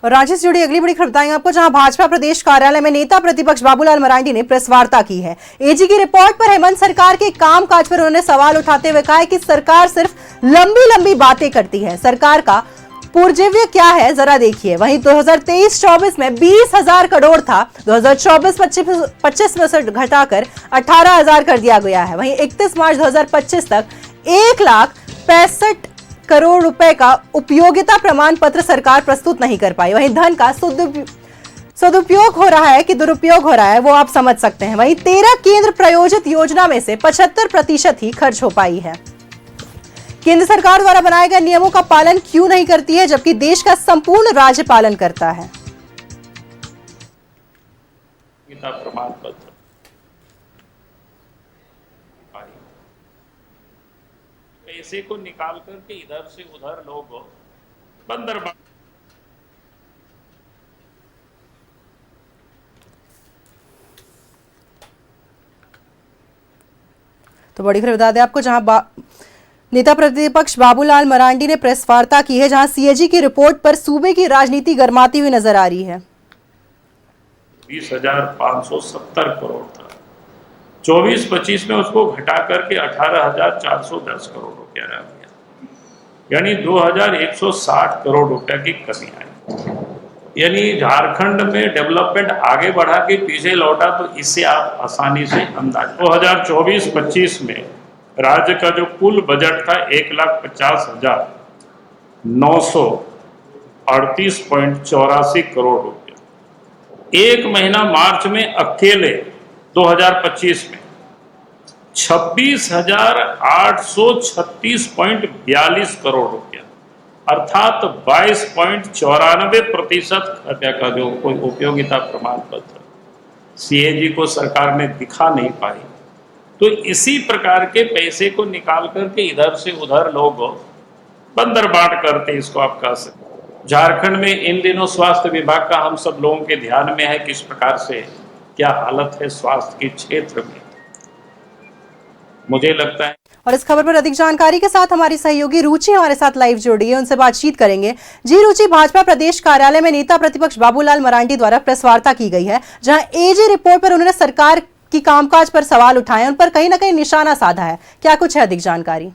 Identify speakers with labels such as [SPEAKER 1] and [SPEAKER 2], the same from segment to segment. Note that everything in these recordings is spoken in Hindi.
[SPEAKER 1] और रांची से जुड़ी अगली बड़ी खबर बताएंगे आपको, जहां भाजपा प्रदेश कार्यालय में नेता प्रतिपक्ष बाबूलाल मरांडी ने प्रेस वार्ता की है। एजी की रिपोर्ट पर हेमंत सरकार के कामकाज पर उन्होंने सवाल उठाते हुए कहा कि सरकार सिर्फ लंबी लंबी बातें करती है, सरकार का पूर्जव्य क्या है जरा देखिए। वहीं 2023-24 में 20,000 करोड़ था, 2024-25 में से घटाकर 18,000 कर दिया गया है। वहीं 31 मार्च 2025 तक 1,65,00,000 करोड़ रुपए का उपयोगिता प्रमाण पत्र सरकार प्रस्तुत नहीं कर पाई। वहीं धन का सदुपयोग हो रहा है कि दुरुपयोग हो रहा है, वो आप समझ सकते हैं। वहीं 13 केंद्र प्रायोजित योजना में से 75% ही खर्च हो पाई है। केंद्र सरकार द्वारा बनाए गए नियमों का पालन क्यों नहीं करती है, जबकि देश का संपूर्ण राज्य पालन करता है।
[SPEAKER 2] प्रमाण पत्र पैसे को निकाल करके इधर से उधर लोग बंदर
[SPEAKER 1] तो बड़ी खबर बता दें आपको, जहां नेता प्रतिपक्ष बाबूलाल मरांडी ने प्रेस वार्ता की है, जहां सीएजी की रिपोर्ट पर सूबे की राजनीति गरमाती हुई नजर आ रही है।
[SPEAKER 2] 20,570 करोड़ था, 24-25 में उसको घटा करके 18,410 करोड़ रुपया रह गया, यानी 2,160 करोड़ रुपया की कमी आई। यानी झारखंड में डेवलपमेंट आगे बढ़ा के पीछे लौटा, तो इससे आप आसानी से अंदाज। 2024-25 में राज्य का जो कुल बजट था 1,50,938.84 करोड़ रुपया। एक महीना मार्च में अकेले 2025 में 26,836.42 करोड़ रुपया, अर्थात 22.94% रुपया का जो कोई उपयोगिता प्रमाण पत्र सीएजी को सरकार ने दिखा नहीं पाई। तो इसी प्रकार के पैसे को निकाल करके इधर से उधर लोग बंदर बांट करते, इसको आप कह सकते। झारखंड में इन दिनों स्वास्थ्य विभाग का हम सब लोगों के ध्यान में है, किस प्रकार से क्या हालत है स्वास्थ्य के क्षेत्र में, मुझे लगता है।
[SPEAKER 1] और इस खबर पर अधिक जानकारी के साथ हमारी सहयोगी रुचि हमारे साथ लाइव जुड़ी है, उनसे बातचीत करेंगे। जी रुचि, भाजपा प्रदेश कार्यालय में नेता प्रतिपक्ष बाबूलाल मरांडी द्वारा प्रेस वार्ता की गई है, जहां एजी रिपोर्ट पर उन्होंने सरकार की कामकाज पर सवाल उठाए, उन पर कहीं ना कहीं निशाना साधा है, क्या कुछ है अधिक जानकारी?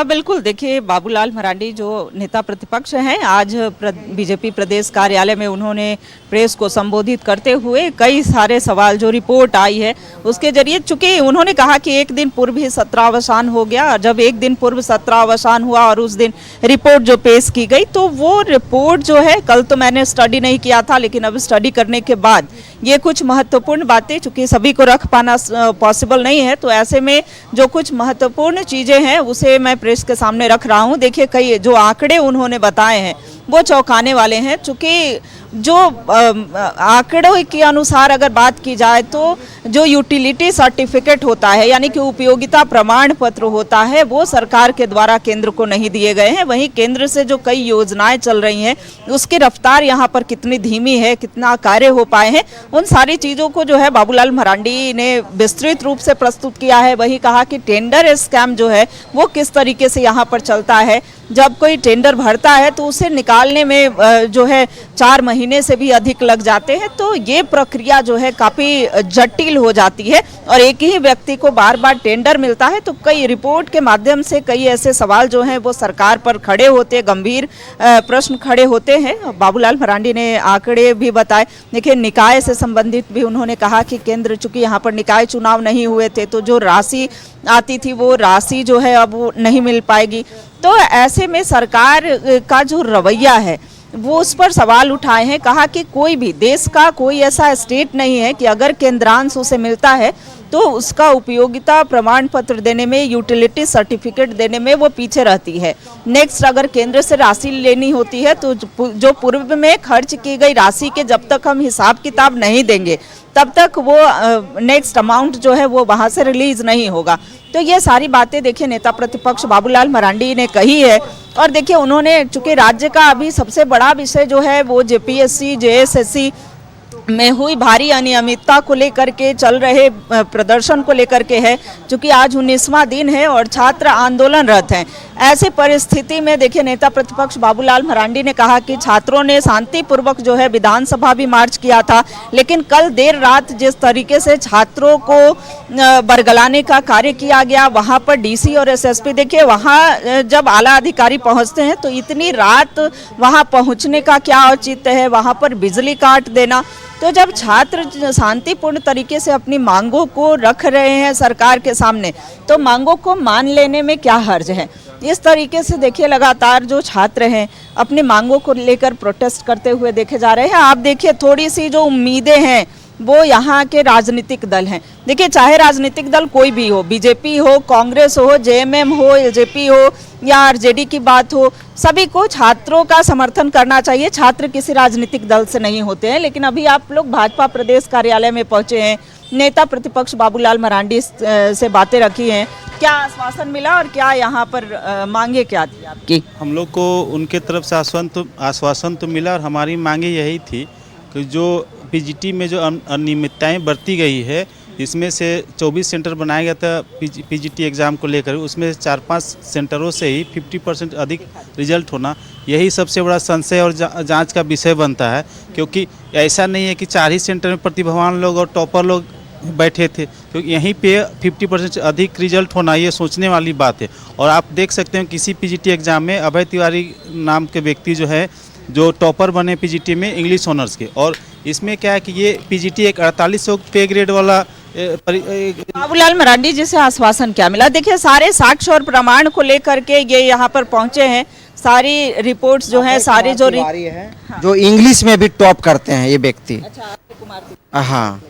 [SPEAKER 3] बिल्कुल, देखिए बाबूलाल मरांडी जो नेता प्रतिपक्ष हैं, आज बीजेपी प्रदेश कार्यालय में उन्होंने प्रेस को संबोधित करते हुए कई सारे सवाल, जो रिपोर्ट आई है उसके जरिए, चूंकि उन्होंने कहा कि एक दिन पूर्व ही सत्रावसान हो गया, जब एक दिन पूर्व सत्रावसान हुआ और उस दिन रिपोर्ट जो पेश की गई, तो वो रिपोर्ट जो है, कल तो मैंने स्टडी नहीं किया था, लेकिन अब स्टडी करने के बाद ये कुछ महत्वपूर्ण बातें, चूंकि सभी को रख पाना पॉसिबल नहीं है, तो ऐसे में जो कुछ महत्वपूर्ण चीज़ें हैं उसे मैं प्रेस के सामने रख रहा हूं। देखिए, कई जो आंकड़े उन्होंने बताए हैं वो चौंकाने वाले हैं, चूंकि जो आंकड़ों के अनुसार अगर बात की जाए तो जो यूटिलिटी सर्टिफिकेट होता है, यानी कि उपयोगिता प्रमाण पत्र होता है, वो सरकार के द्वारा केंद्र को नहीं दिए गए हैं। वहीं केंद्र से जो कई योजनाएं चल रही हैं उसकी रफ्तार यहाँ पर कितनी धीमी है, कितना कार्य हो पाए हैं, उन सारी चीज़ों को जो है बाबूलाल मरांडी ने विस्तृत रूप से प्रस्तुत किया है। वही कहा कि टेंडर स्कैम जो है वो किस तरीके से यहाँ पर चलता है, जब कोई टेंडर भरता है तो उसे निकालने में जो है 4 महीने से भी अधिक लग जाते हैं, तो ये प्रक्रिया जो है काफ़ी जटिल हो जाती है और एक ही व्यक्ति को बार बार टेंडर मिलता है। तो कई रिपोर्ट के माध्यम से कई ऐसे सवाल जो हैं वो सरकार पर खड़े होते, गंभीर प्रश्न खड़े होते हैं। बाबूलाल मरांडी ने आंकड़े भी बताए। देखिए, निकाय से संबंधित भी उन्होंने कहा कि केंद्र, चूंकि यहाँ पर निकाय चुनाव नहीं हुए थे, तो जो राशि आती थी वो राशि जो है अब वो नहीं मिल पाएगी। तो ऐसे में सरकार का जो रवैया है वो उस पर सवाल उठाए हैं। कहा कि कोई भी देश का कोई ऐसा स्टेट नहीं है कि अगर केंद्रांश उसे मिलता है तो उसका उपयोगिता प्रमाण पत्र देने में, यूटिलिटी सर्टिफिकेट देने में वो पीछे रहती है। नेक्स्ट, अगर केंद्र से राशि लेनी होती है तो जो पूर्व में खर्च की गई राशि के जब तक हम हिसाब किताब नहीं देंगे तब तक वो नेक्स्ट अमाउंट जो है वो वहाँ से रिलीज नहीं होगा। तो ये सारी बातें देखिए नेता प्रतिपक्ष बाबूलाल मरांडी ने कही है। और देखिए, उन्होंने, चूंकि राज्य का अभी सबसे बड़ा विषय जो है वो जेपीएससी, जेएसएससी में हुई भारी अनियमितता को लेकर के चल रहे प्रदर्शन को लेकर के है, क्योंकि आज 19वां दिन है और छात्र आंदोलनरत हैं। ऐसी परिस्थिति में देखिए नेता प्रतिपक्ष बाबूलाल मरांडी ने कहा कि छात्रों ने शांतिपूर्वक जो है विधानसभा भी मार्च किया था, लेकिन कल देर रात जिस तरीके से छात्रों को बरगलाने का कार्य किया गया, वहां पर डीसी और एसएसपी, देखिए वहां जब आला अधिकारी पहुंचते हैं तो इतनी रात वहां पहुंचने का क्या औचित्य है, वहां पर बिजली काट देना। तो जब छात्र शांतिपूर्ण तरीके से अपनी मांगों को रख रहे हैं सरकार के सामने, तो मांगों को मान लेने में क्या हर्ज है। इस तरीके से देखिए लगातार जो छात्र हैं अपनी मांगों को लेकर प्रोटेस्ट करते हुए देखे जा रहे हैं। आप देखिए थोड़ी सी जो उम्मीदें हैं वो यहाँ के राजनीतिक दल हैं। देखिए चाहे राजनीतिक दल कोई भी हो, बीजेपी हो, कांग्रेस हो, जेएमएम हो, एलजेपी हो या आरजेडी की बात हो, सभी को छात्रों का समर्थन करना चाहिए। छात्र किसी राजनीतिक दल से नहीं होते हैं। लेकिन अभी आप लोग भाजपा प्रदेश कार्यालय में पहुंचे हैं, नेता प्रतिपक्ष बाबूलाल मरांडी से बातें रखी हैं, क्या आश्वासन मिला और क्या यहाँ पर मांगे क्या थी आपकी?
[SPEAKER 4] हम लोग को उनके तरफ से आश्वासन तो मिला और हमारी मांगे यही थी कि जो पीजीटी में जो अनियमितताएं बरती गई है, इसमें से 24 सेंटर बनाया गया था पीजीटी एग्ज़ाम को लेकर, उसमें 4-5 सेंटरों से ही 50% अधिक रिजल्ट होना, यही सबसे बड़ा संशय और जांच का विषय बनता है। क्योंकि ऐसा नहीं है कि 4 ही सेंटर में प्रतिभावान लोग और टॉपर लोग बैठे थे, क्योंकि यहीं पे 50% अधिक रिजल्ट होना ये सोचने वाली बात है। और आप देख सकते हैं किसी पीजीटी एग्ज़ाम में अभय तिवारी नाम के व्यक्ति जो है जो टॉपर बने पीजीटी में इंग्लिश ऑनर्स के, और इसमें क्या है कि ये पीजीटी एक 4800 पे ग्रेड वाला
[SPEAKER 3] बाबूलाल मरांडी जी से आश्वासन क्या मिला? देखिए सारे साक्ष्य और प्रमाण को लेकर के ये यहाँ पर पहुंचे हैं, सारी रिपोर्ट्स जो है सारी जो
[SPEAKER 5] जो इंग्लिश में भी टॉप करते हैं ये व्यक्ति। हाँ,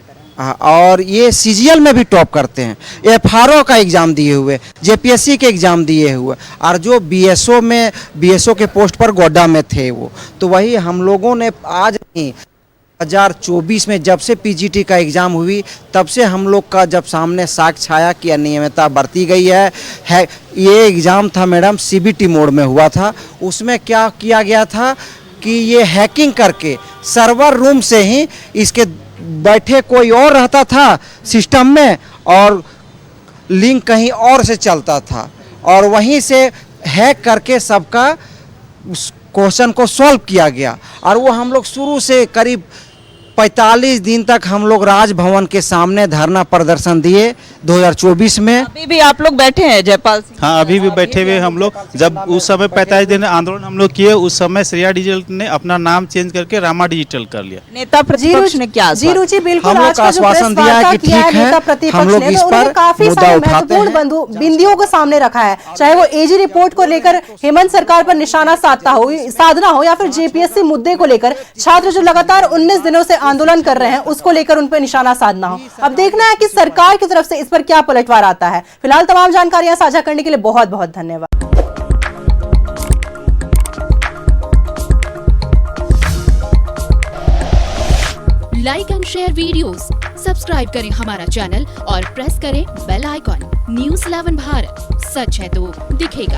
[SPEAKER 5] और ये सीजीएल में भी टॉप करते हैं, एफआरओ का एग्ज़ाम दिए हुए, जेपीएससी के एग्ज़ाम दिए हुए, और जो बीएसओ के पोस्ट पर गोड्डा में थे वो। तो वही हम लोगों ने आज नहीं 2024 में जब से पीजीटी का एग्ज़ाम हुई तब से हम लोग का जब सामने साक्ष्य छाया कि अनियमितता बरती गई है। ये एग्ज़ाम था मैडम सीबीटी मोड में हुआ था। उसमें क्या किया गया था कि ये हैकिंग करके सर्वर रूम से ही इसके बैठे कोई और रहता था सिस्टम में और लिंक कहीं और से चलता था, और वहीं से हैक करके सबका क्वेश्चन को सॉल्व किया गया। और वो हम लोग शुरू से करीब 45 दिन तक हम लोग राजभवन के सामने धरना प्रदर्शन दिए 2024 में।
[SPEAKER 3] अभी भी आप लोग बैठे हैं जयपाल सिंह?
[SPEAKER 4] हाँ, अभी भी बैठे हुए हम लोग। जब उस समय 45 दिन आंदोलन हम लोग किए, उस समय श्रेया डिजिटल ने अपना नाम चेंज करके रामा डिजिटल कर लिया।
[SPEAKER 3] नेता प्रतिपक्ष ने क्या
[SPEAKER 1] जी रुचि बिल्कुल
[SPEAKER 5] हम लोग का आश्वासन दिया है कि ठीक है हम लोग इस पर
[SPEAKER 1] काफी
[SPEAKER 5] मुद्दा
[SPEAKER 1] सारे
[SPEAKER 5] उठाते हैं,
[SPEAKER 1] महत्वपूर्ण बिंदुओं को सामने रखा है, चाहे वो एजी रिपोर्ट को लेकर हेमंत सरकार पर निशाना साधना हो या फिर जेपीएससी मुद्दे को लेकर छात्र जो लगातार 19 दिनों से आंदोलन कर रहे हैं उसको लेकर उन पर निशाना साधना हो। अब देखना है कि सरकार की तरफ से इस पर क्या पलटवार आता है। फिलहाल तमाम जानकारियां साझा करने के लिए बहुत बहुत धन्यवाद।
[SPEAKER 6] Like and share videos, subscribe करें हमारा चैनल और प्रेस करें बेल आइकॉन। न्यूज़ 11 भारत, सच है तो दिखेगा।